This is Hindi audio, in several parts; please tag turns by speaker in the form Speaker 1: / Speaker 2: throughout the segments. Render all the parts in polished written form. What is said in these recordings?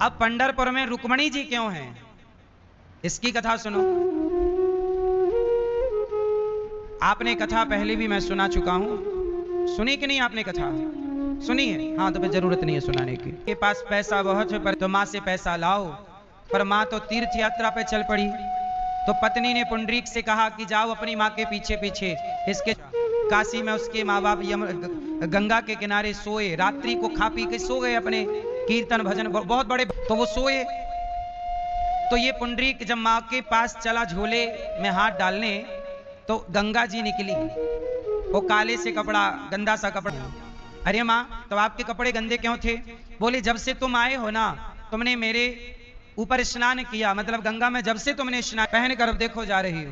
Speaker 1: अब पंढरपुर में रुक्मणी जी क्यों हैं, इसकी कथा सुनो। आपने कथा पहले भी मैं सुना चुका हूं, सुनी कि नहीं आपने कथा सुनी है? हाँ, तो फिर जरूरत नहीं है सुनाने की। के पास पैसा बहुत है पर तो माँ से पैसा लाओ, पर माँ तो तीर्थ यात्रा पे चल पड़ी। तो पत्नी ने पुंडरीक से कहा कि जाओ अपनी माँ के पीछे पीछे। इसके काशी में उसके माँ बाप गंगा के किनारे सोए, रात्रि को खा पी के सो गए, अपने कीर्तन भजन बहुत बड़े, तो वो सोए। तो ये पुंडरीक जब माँ के पास चला झोले में हाथ डालने, तो गंगा जी निकली, वो काले से कपड़ा, गंदा सा कपड़ा। अरे माँ, तो आपके कपड़े गंदे क्यों थे? बोले जब से तुम आए हो ना, तुमने मेरे ऊपर स्नान किया, मतलब गंगा में जब से तुमने स्नान पहन कर देखो जा रही हो।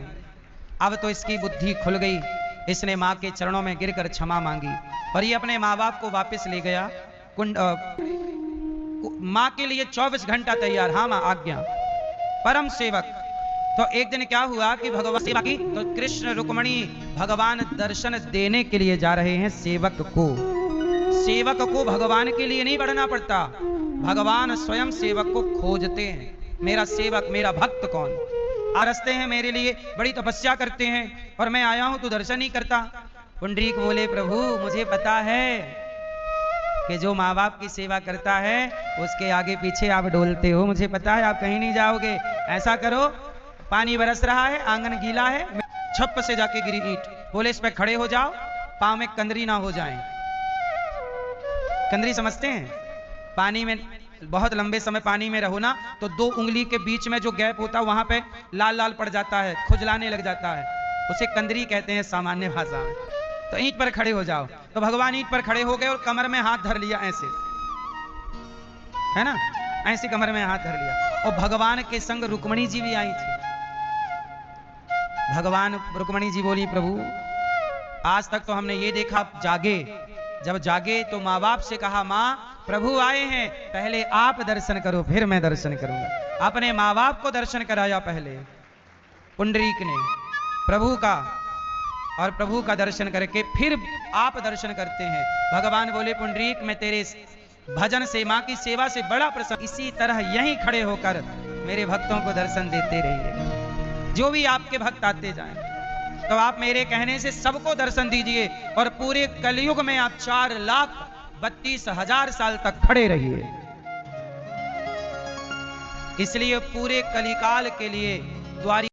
Speaker 1: अब तो इसकी बुद्धि खुल गई, इसने माँ के चरणों में गिरकर क्षमा मांगी और ये अपने माँ बाप को वापस ले गया। माँ के लिए 24 घंटा तैयार। हाँ माँ, आज्ञा। परम सेवक। तो एक दिन क्या हुआ कि भगवान सेवा की, तो कृष्ण रुक्मणी भगवान दर्शन देने के लिए जा रहे हैं सेवक को। सेवक को भगवान के लिए नहीं बढ़ना पड़ता, भगवान स्वयं सेवक को खोजते हैं। मेरा सेवक, मेरा भक्त कौन? आरसते हैं मेरे लिए, बड़ी तपस्या करते हैं, और मैं आया हूं तो दर्शन नहीं करता। पुंडरीक बोले प्रभु मुझे पता है कि जो माँ बाप की सेवा करता है उसके आगे पीछे आप डोलते हो, मुझे पता है आप कहीं नहीं जाओगे। ऐसा करो, पानी बरस रहा है, आंगन गीला है, छप्प से जाके गिरी ईंट, बोले इस पे खड़े हो जाओ, पांव में कंदरी ना हो जाए। कंदरी समझते हैं? पानी में बहुत लंबे समय पानी में रहो ना, तो 2 उंगली के बीच में जो गैप होता है वहां पे लाल लाल पड़ जाता है, खुजलाने लग जाता है, उसे कंदरी कहते हैं सामान्य भाषा में। तो ईंट पर खड़े हो जाओ। तो भगवान ईंट पर खड़े हो गए और कमर में हाथ धर लिया, ऐसे, है ना, ऐसे कमर में हाथ धर लिया। और भगवान के संग रुक्मणी जी भी आई थी। भगवान रुक्मणी जी बोली प्रभु आज तक तो हमने ये देखा आप जागे, जब जागे तो माँ बाप से कहा माँ प्रभु आए हैं, पहले आप दर्शन करो फिर मैं दर्शन करूंगा। अपने माँ बाप को दर्शन कराया पहले पुंडरीक ने प्रभु का, और प्रभु का दर्शन करके फिर आप दर्शन करते हैं। भगवान बोले पुंडरीक मैं तेरे भजन से, माँ की सेवा से बड़ा प्रसन्न, इसी तरह यहीं खड़े होकर मेरे भक्तों को दर्शन देते रहिए। जो भी आपके भक्त आते जाएं, तो आप मेरे कहने से सबको दर्शन दीजिए, और पूरे कलयुग में आप 4,32,000 साल तक खड़े रहिए। इसलिए पूरे कलिकाल के लिए द्वारी